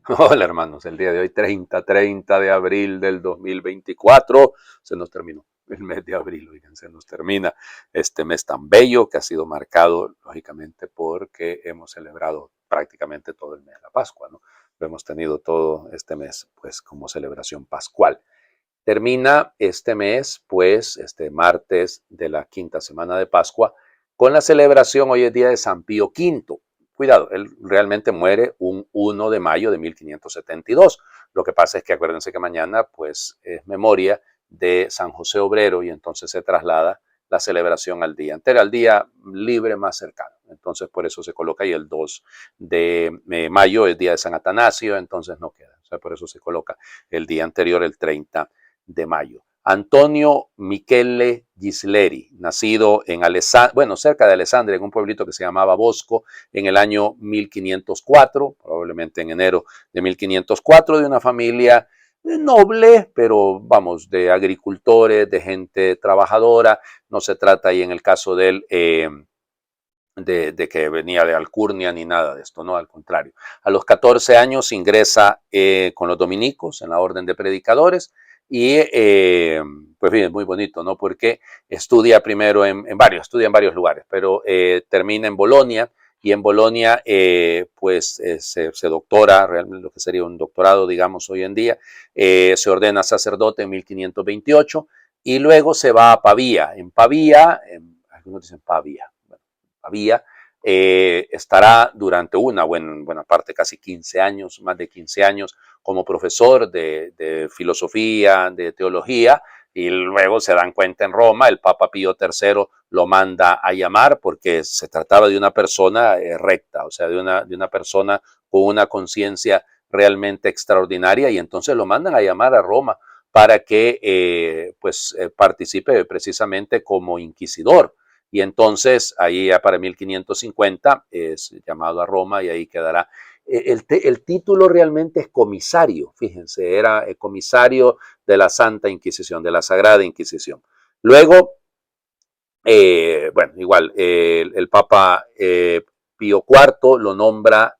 Hola hermanos, el día de hoy 30 de abril del 2024, se nos terminó el mes de abril, oigan, se nos termina este mes tan bello que ha sido marcado lógicamente porque hemos celebrado prácticamente todo el mes de la Pascua, ¿no? Lo hemos tenido todo este mes pues como celebración pascual. Termina este mes, pues, este martes de la quinta semana de Pascua, con la celebración, hoy es día de San Pío V. Cuidado, él realmente muere un 1 de mayo de 1572. Lo que pasa es que acuérdense que mañana, pues, es memoria de San José Obrero y entonces se traslada la celebración al día entero, al día libre más cercano. Entonces, por eso se coloca ahí el 2 de mayo, es día de San Atanasio, entonces no queda. O sea, por eso se coloca el día anterior, el 30 de mayo. Antonio Michele Gisleri, nacido en bueno, cerca de Alessandria, en un pueblito que se llamaba Bosco, en el año 1504, probablemente en enero de 1504, de una familia noble, pero vamos, de agricultores, de gente trabajadora. No se trata ahí en el caso de él de que venía de alcurnia ni nada de esto, no, al contrario. A los 14 años ingresa con los dominicos en la orden de predicadores y pues bien, es muy bonito, ¿no? Porque estudia primero estudia en varios lugares, pero termina en Bolonia y en Bolonia pues se doctora, realmente lo que sería un doctorado, digamos, hoy en día, se ordena sacerdote en 1528 y luego se va a Pavía. En Pavía, algunos dicen Pavía, Pavía, estará durante una buena parte, casi 15 años, más de 15 años, como profesor de filosofía, de teología, y luego se dan cuenta en Roma, el Papa Pío III lo manda a llamar porque se trataba de una persona recta, o sea, de una persona con una conciencia realmente extraordinaria, y entonces lo mandan a llamar a Roma para que participe precisamente como inquisidor. Y entonces, ahí ya para 1550 es llamado a Roma y ahí quedará. El título realmente es comisario, fíjense, era comisario de la Santa Inquisición, de la Sagrada Inquisición. Luego, bueno, igual, el Papa Pío IV lo nombra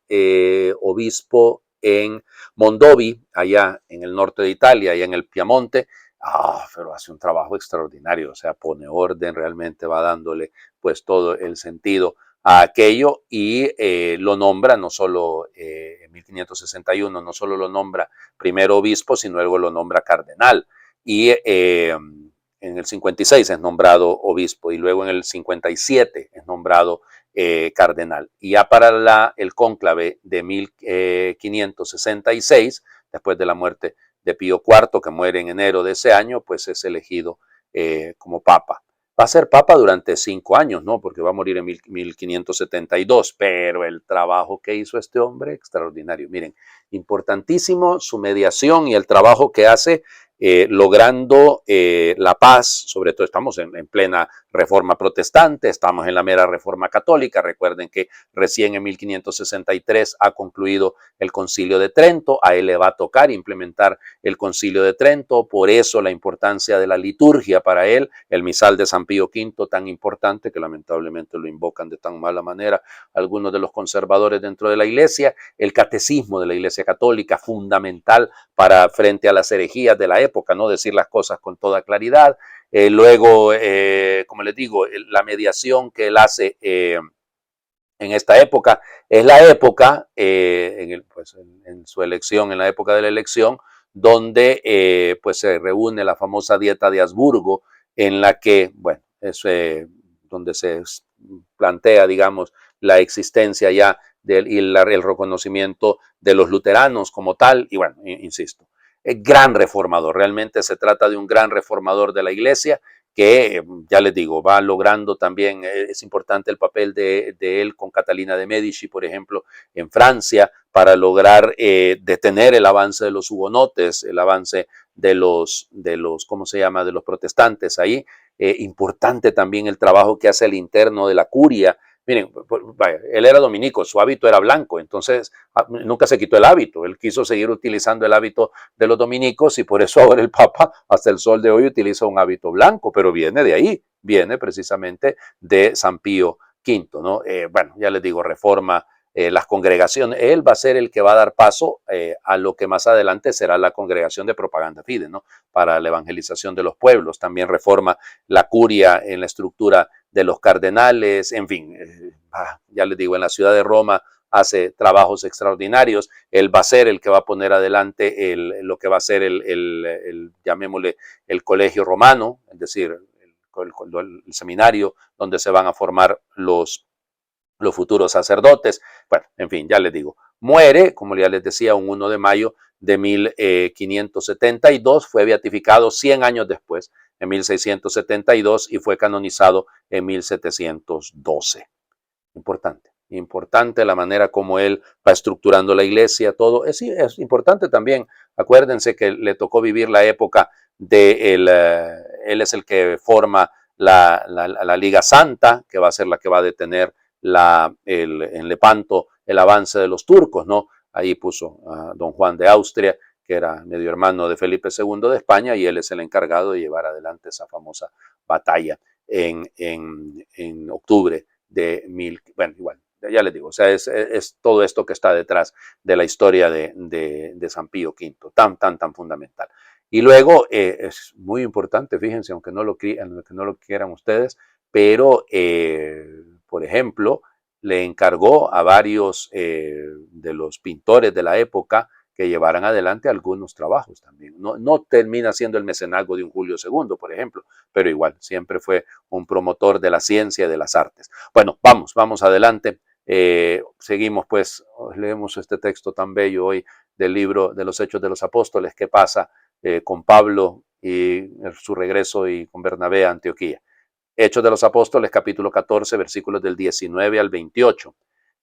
obispo en Mondovi, allá en el norte de Italia, allá en el Piamonte. Pero hace un trabajo extraordinario, o sea, pone orden, realmente va dándole pues todo el sentido a aquello y lo nombra no solo en 1561, no solo lo nombra primero obispo, sino luego lo nombra cardenal. Y en el 56 es nombrado obispo y luego en el 57 es nombrado cardenal. Y ya para el cónclave de 1566, después de la muerte de Pío IV, que muere en enero de ese año, pues es elegido como papa. Va a ser papa durante 5 años, ¿no? Porque va a morir en 1572, pero el trabajo que hizo este hombre, extraordinario. Miren, importantísimo su mediación y el trabajo que hace logrando la paz, sobre todo estamos en plena reforma protestante, estamos en la mera reforma católica. Recuerden que recién en 1563 ha concluido el Concilio de Trento, a él le va a tocar implementar el Concilio de Trento, por eso la importancia de la liturgia para él, el misal de San Pío V tan importante que lamentablemente lo invocan de tan mala manera algunos de los conservadores dentro de la iglesia, el catecismo de la iglesia católica fundamental para frente a las herejías de la época, no decir las cosas con toda claridad. Luego, como les digo, la mediación que él hace en esta época es la época, pues, en su elección, en la época de la elección, donde pues se reúne la famosa Dieta de Habsburgo, en la que, bueno, es donde se plantea, digamos, la existencia ya el reconocimiento de los luteranos como tal, y bueno, insisto, gran reformador, realmente se trata de un gran reformador de la iglesia, que ya les digo, va logrando también, es importante el papel de él con Catalina de Medici, por ejemplo, en Francia, para lograr detener el avance de los hugonotes, el avance ¿cómo se llama?, de los protestantes ahí. Importante también el trabajo que hace el interno de la curia. Miren, vaya, él era dominico, su hábito era blanco, entonces nunca se quitó el hábito, él quiso seguir utilizando el hábito de los dominicos y por eso ahora el Papa hasta el sol de hoy utiliza un hábito blanco, pero viene de ahí, viene precisamente de San Pío V, ¿no? Bueno, ya les digo, reforma las congregaciones. Él va a ser el que va a dar paso a lo que más adelante será la congregación de propaganda fide, ¿no? Para la evangelización de los pueblos. También reforma la curia en la estructura de los cardenales, en fin, ya les digo, en la ciudad de Roma hace trabajos extraordinarios. Él va a ser el que va a poner adelante lo que va a ser llamémosle, el colegio romano, es decir, el seminario donde se van a formar los futuros sacerdotes. Bueno, en fin, ya les digo, muere, como ya les decía, un 1 de mayo de 1572, fue beatificado 100 años después, en 1672, y fue canonizado en 1712. Importante la manera como él va estructurando la iglesia, todo. Es importante también, acuérdense que le tocó vivir la época de él es el que forma la Liga Santa, que va a ser la que va a detener en Lepanto el avance de los turcos, ¿no? Ahí puso a don Juan de Austria, que era medio hermano de Felipe II de España, y él es el encargado de llevar adelante esa famosa batalla en octubre de bueno, igual, ya les digo, o sea, es todo esto que está detrás de la historia de San Pío V, tan fundamental. Y luego es muy importante, fíjense, aunque no lo quieran ustedes, pero, por ejemplo, le encargó a varios de los pintores de la época que llevaran adelante algunos trabajos también. No termina siendo el mecenazgo de un Julio II, por ejemplo, pero igual, siempre fue un promotor de la ciencia y de las artes. Bueno, vamos adelante. Seguimos pues, leemos este texto tan bello hoy del libro de los Hechos de los Apóstoles. ¿Qué pasa con Pablo y su regreso y con Bernabé a Antioquía? Hechos de los Apóstoles, capítulo 14, versículos del 19 al 28.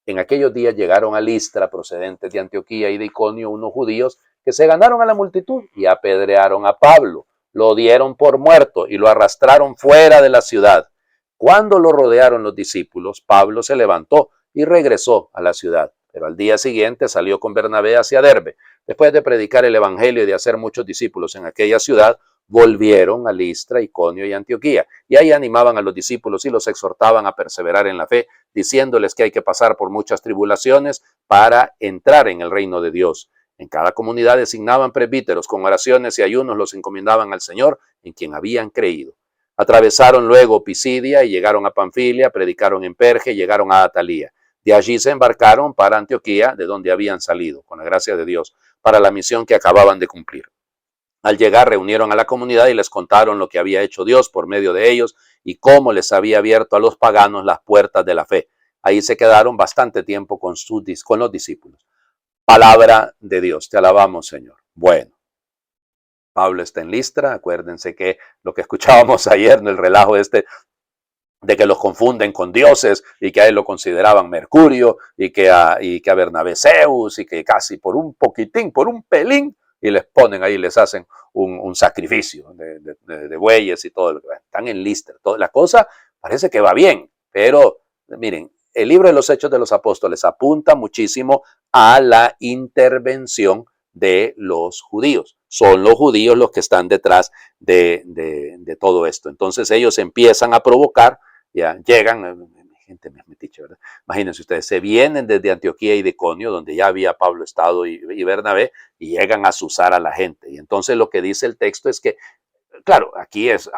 En aquellos días llegaron a Listra, procedentes de Antioquía y de Iconio, unos judíos que se ganaron a la multitud y apedrearon a Pablo. Lo dieron por muerto y lo arrastraron fuera de la ciudad. Cuando lo rodearon los discípulos, Pablo se levantó y regresó a la ciudad. Pero al día siguiente salió con Bernabé hacia Derbe. Después de predicar el evangelio y de hacer muchos discípulos en aquella ciudad, volvieron a Listra, Iconio y Antioquía. Y ahí animaban a los discípulos y los exhortaban a perseverar en la fe, diciéndoles que hay que pasar por muchas tribulaciones para entrar en el reino de Dios. En cada comunidad designaban presbíteros, con oraciones y ayunos los encomendaban al Señor, en quien habían creído. Atravesaron luego Pisidia y llegaron a Panfilia, predicaron en Perge y llegaron a Atalía. De allí se embarcaron para Antioquía, de donde habían salido, con la gracia de Dios, para la misión que acababan de cumplir. Al llegar reunieron a la comunidad y les contaron lo que había hecho Dios por medio de ellos y cómo les había abierto a los paganos las puertas de la fe. Ahí se quedaron bastante tiempo con los discípulos. Palabra de Dios, te alabamos, Señor. Bueno, Pablo está en Listra, acuérdense que lo que escuchábamos ayer, ¿no? El relajo de que los confunden con dioses y que a él lo consideraban Mercurio y que a Bernabé Zeus y que casi por un poquitín, por un pelín, y les ponen ahí, les hacen un sacrificio de bueyes y todo. Están en Listra. La cosa parece que va bien, pero miren, el libro de los Hechos de los Apóstoles apunta muchísimo a la intervención de los judíos. Son los judíos los que están detrás de todo esto. Entonces ellos empiezan a provocar, ya llegan, gente metiche, ¿verdad? Imagínense ustedes, se vienen desde Antioquía y de Iconio, donde ya había Pablo estado y Bernabé, y llegan a asusar a la gente. Y entonces lo que dice el texto es que, claro, aquí es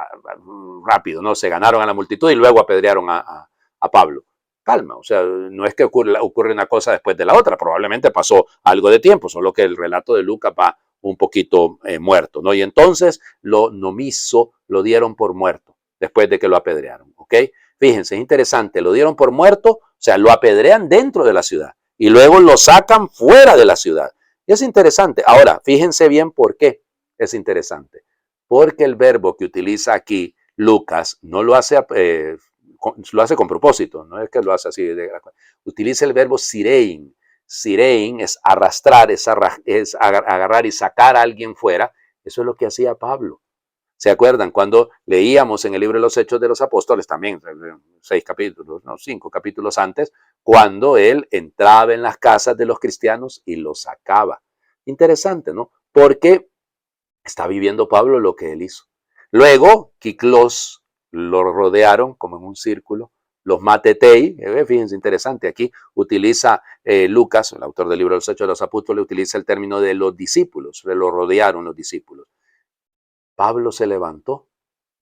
rápido, ¿no? Se ganaron a la multitud y luego apedrearon a Pablo. Calma, o sea, no es que ocurre una cosa después de la otra, probablemente pasó algo de tiempo, solo que el relato de Lucas va un poquito muerto, ¿no? Y entonces lo nomiso lo dieron por muerto después de que lo apedrearon, ¿ok? Fíjense, es interesante, lo dieron por muerto, o sea, lo apedrean dentro de la ciudad y luego lo sacan fuera de la ciudad. Y es interesante. Ahora, fíjense bien por qué es interesante. Porque el verbo que utiliza aquí Lucas no lo hace, lo hace con propósito, no es que lo hace así. Utiliza el verbo sirein. Sirein es arrastrar, es agarrar y sacar a alguien fuera. Eso es lo que hacía Pablo. ¿Se acuerdan? Cuando leíamos en el libro de los Hechos de los Apóstoles, también 5 capítulos antes, cuando él entraba en las casas de los cristianos y los sacaba. Interesante, ¿no? Porque está viviendo Pablo lo que él hizo. Luego, Quiclós lo rodearon como en un círculo, los matetei, fíjense, interesante, aquí utiliza Lucas, el autor del libro de los Hechos de los Apóstoles, utiliza el término de los discípulos, lo rodearon los discípulos. Pablo se levantó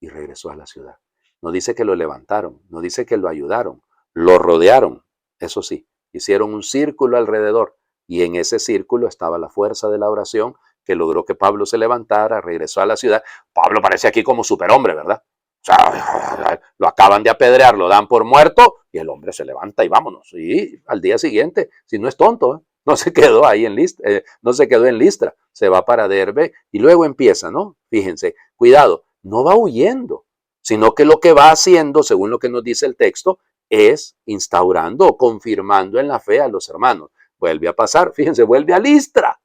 y regresó a la ciudad. No dice que lo levantaron, no dice que lo ayudaron, lo rodearon, eso sí, hicieron un círculo alrededor y en ese círculo estaba la fuerza de la oración que logró que Pablo se levantara, regresó a la ciudad. Pablo parece aquí como superhombre, ¿verdad? O sea, lo acaban de apedrear, lo dan por muerto y el hombre se levanta y vámonos. Y al día siguiente, si no es tonto, no se quedó ahí en Listra, no se quedó en Listra, se va para Derbe y luego empieza, ¿no? Fíjense, cuidado, no va huyendo, sino que lo que va haciendo, según lo que nos dice el texto, es instaurando o confirmando en la fe a los hermanos. Vuelve a pasar, fíjense, vuelve a Listra,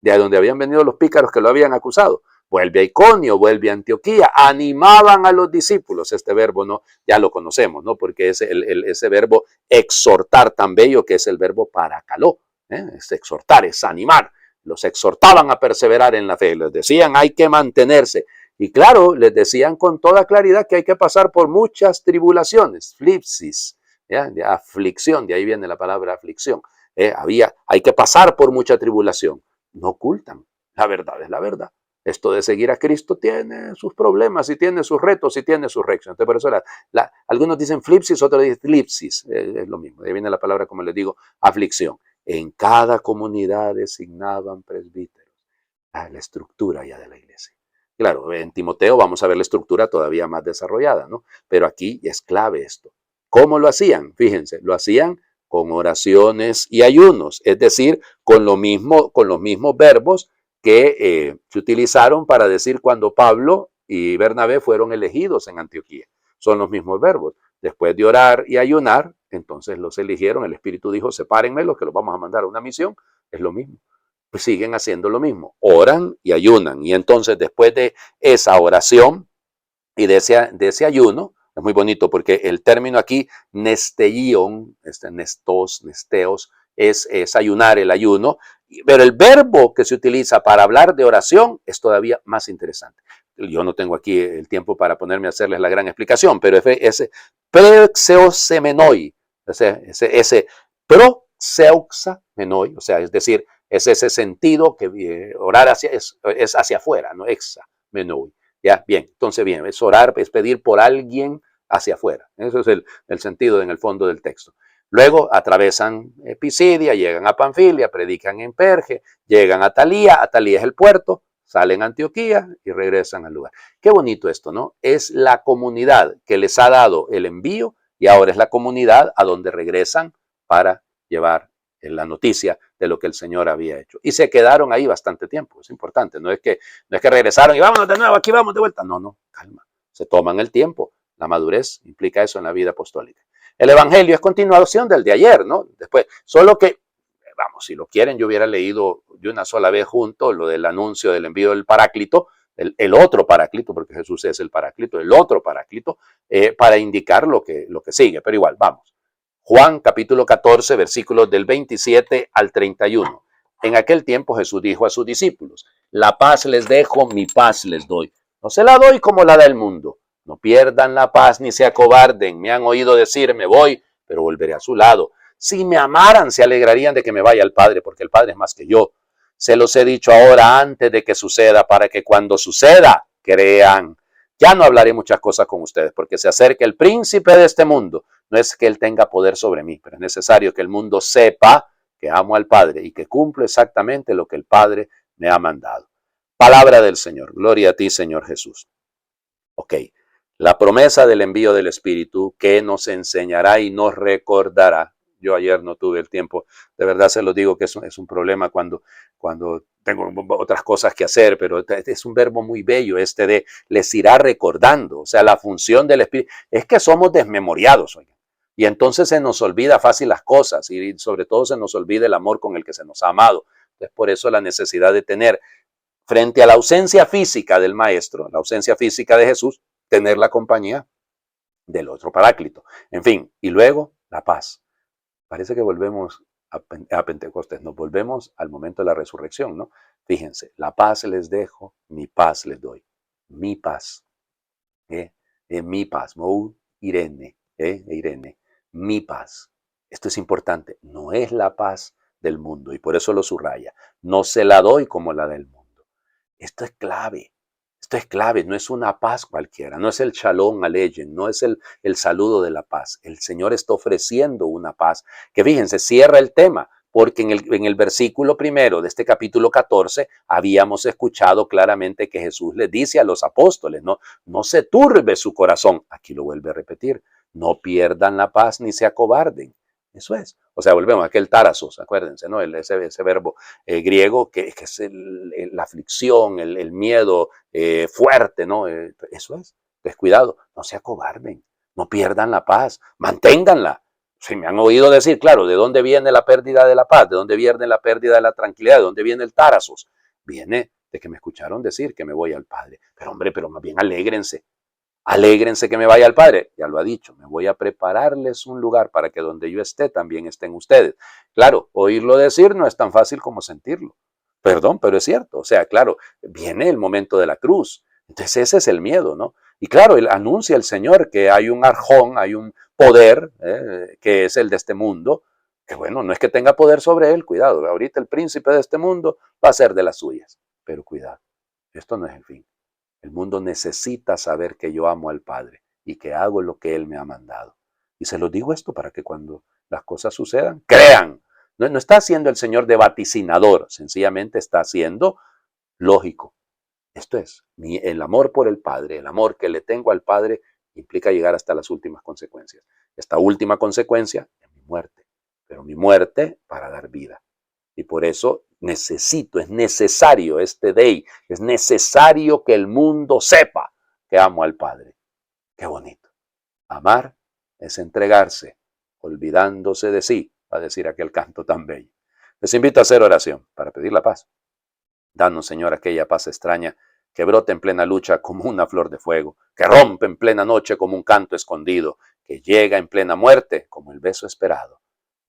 de donde habían venido los pícaros que lo habían acusado. Vuelve a Iconio, vuelve a Antioquía, animaban a los discípulos. Este verbo no, ya lo conocemos, ¿no? Porque es ese verbo exhortar tan bello que es el verbo paracaló, es exhortar, es animar. Los exhortaban a perseverar en la fe, les decían hay que mantenerse. Y claro, les decían con toda claridad que hay que pasar por muchas tribulaciones, flipsis, ¿ya? De aflicción, de ahí viene la palabra aflicción. Hay que pasar por mucha tribulación. No ocultan, la verdad es la verdad. Esto de seguir a Cristo tiene sus problemas y tiene sus retos y tiene sus reacciones. Entonces, por eso algunos dicen flipsis, otros dicen flipsis. Es lo mismo. De ahí viene la palabra, como les digo, aflicción. En cada comunidad designaban presbíteros. La estructura ya de la iglesia. Claro, en Timoteo vamos a ver la estructura todavía más desarrollada, ¿no? Pero aquí es clave esto. ¿Cómo lo hacían? Fíjense, lo hacían con oraciones y ayunos, es decir, con los mismos verbos que se utilizaron para decir cuando Pablo y Bernabé fueron elegidos en Antioquía. Son los mismos verbos. Después de orar y ayunar, entonces los eligieron. El Espíritu dijo, sepárenme los que los vamos a mandar a una misión. Es lo mismo. Pues siguen haciendo lo mismo. Oran y ayunan. Y entonces después de esa oración y de ese ayuno, es muy bonito porque el término aquí, nesteion, nesteos, es ayunar, el ayuno, pero el verbo que se utiliza para hablar de oración es todavía más interesante. Yo no tengo aquí el tiempo para ponerme a hacerles la gran explicación, pero ese prexeosemenoi, ese proseuxamenoi, o sea, es decir, es ese sentido que orar es hacia afuera, no examenoi. Ya, bien, entonces bien, es orar, es pedir por alguien hacia afuera. Eso es el sentido en el fondo del texto. Luego atravesan Pisidia, llegan a Panfilia, predican en Perge, llegan a Talía es el puerto, salen a Antioquía y regresan al lugar. Qué bonito esto, ¿no? Es la comunidad que les ha dado el envío y ahora es la comunidad a donde regresan para llevar la noticia de lo que el Señor había hecho. Y se quedaron ahí bastante tiempo, es importante, no es que regresaron y vámonos de nuevo, aquí vamos de vuelta. No, calma, se toman el tiempo. La madurez implica eso en la vida apostólica. El Evangelio es continuación del de ayer, ¿no? Después, solo que, vamos, si lo quieren, yo hubiera leído de una sola vez junto lo del anuncio del envío del Paráclito, el otro Paráclito, porque Jesús es el Paráclito, el otro Paráclito, para indicar lo que sigue, pero igual, vamos. Juan capítulo 14, versículos del 27 al 31. En aquel tiempo Jesús dijo a sus discípulos, la paz les dejo, mi paz les doy. No se la doy como la da el mundo. No pierdan la paz ni se acobarden. Me han oído decir, me voy, pero volveré a su lado. Si me amaran, se alegrarían de que me vaya al Padre, porque el Padre es más que yo. Se los he dicho ahora antes de que suceda, para que cuando suceda, crean. Ya no hablaré muchas cosas con ustedes, porque se acerca el príncipe de este mundo. No es que él tenga poder sobre mí, pero es necesario que el mundo sepa que amo al Padre y que cumplo exactamente lo que el Padre me ha mandado. Palabra del Señor. Gloria a ti, Señor Jesús. Ok. La promesa del envío del Espíritu que nos enseñará y nos recordará. Yo ayer no tuve el tiempo, de verdad se lo digo que es un problema cuando tengo otras cosas que hacer, pero es un verbo muy bello este de les irá recordando. O sea, la función del Espíritu es que somos desmemoriados, oigan. Y entonces se nos olvida fácil las cosas y sobre todo se nos olvida el amor con el que se nos ha amado. Entonces, por eso la necesidad de tener frente a la ausencia física del Maestro, la ausencia física de Jesús, tener la compañía del otro Paráclito. En fin, y luego la paz. Parece que volvemos a Pentecostés, nos volvemos al momento de la resurrección, ¿no? Fíjense, la paz les dejo, mi paz les doy. Mi paz. Mi paz, mou irene. Irene, mi paz. Esto es importante, no es la paz del mundo y por eso lo subraya. No se la doy como la del mundo. Esto es clave. Esto es clave, no es una paz cualquiera, no es el shalom aleichem, no es el saludo de la paz. El Señor está ofreciendo una paz que, fíjense, cierra el tema, porque en el versículo primero de este capítulo 14 habíamos escuchado claramente que Jesús le dice a los apóstoles, no se turbe su corazón. Aquí lo vuelve a repetir, no pierdan la paz ni se acobarden. Eso es. O sea, volvemos a aquel tarasos, acuérdense, ¿no? Ese verbo griego que es la aflicción, el miedo fuerte, ¿no? Eso es. Entonces, cuidado, no se acobarden, no pierdan la paz, manténganla. Si me han oído decir, claro, ¿de dónde viene la pérdida de la paz? ¿De dónde viene la pérdida de la tranquilidad? ¿De dónde viene el tarasos? Viene de que me escucharon decir que me voy al Padre. Pero hombre, pero más bien alégrense. Alégrense que me vaya al Padre. Ya lo ha dicho, me voy a prepararles un lugar para que donde yo esté también estén ustedes. Claro, oírlo decir no es tan fácil como sentirlo. Perdón, pero es cierto. O sea, claro, viene el momento de la cruz. Entonces ese es el miedo, ¿no? Y claro, él anuncia el Señor que hay un arjón, hay un poder, que es el de este mundo, que bueno, no es que tenga poder sobre él, cuidado, ahorita el príncipe de este mundo va a ser de las suyas. Pero cuidado, esto no es el fin. El mundo necesita saber que yo amo al Padre y que hago lo que Él me ha mandado. Y se lo digo esto para que cuando las cosas sucedan, crean. No está haciendo el Señor de vaticinador, sencillamente está haciendo lógico. Esto es, el amor por el Padre, el amor que le tengo al Padre, implica llegar hasta las últimas consecuencias. Esta última consecuencia es mi muerte, pero mi muerte para dar vida. Y por eso es necesario este day, es necesario que el mundo sepa que amo al Padre. Qué bonito. Amar es entregarse, olvidándose de sí, va a decir aquel canto tan bello. Les invito a hacer oración para pedir la paz. Danos, Señor, aquella paz extraña que brota en plena lucha como una flor de fuego, que rompe en plena noche como un canto escondido, que llega en plena muerte como el beso esperado.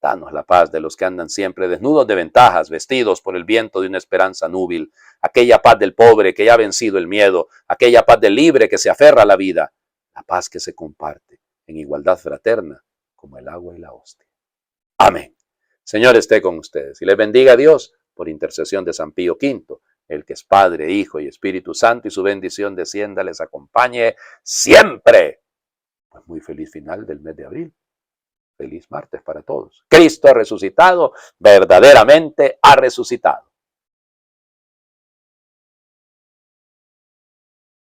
Danos la paz de los que andan siempre desnudos de ventajas, vestidos por el viento de una esperanza núbil, aquella paz del pobre que ya ha vencido el miedo, aquella paz del libre que se aferra a la vida, la paz que se comparte en igualdad fraterna como el agua y la hostia. Amén. Señor esté con ustedes y les bendiga a Dios por intercesión de San Pío V, el que es Padre, Hijo y Espíritu Santo, y su bendición descienda, les acompañe siempre. Pues muy feliz final del mes de abril. Feliz martes para todos. Cristo ha resucitado, verdaderamente ha resucitado.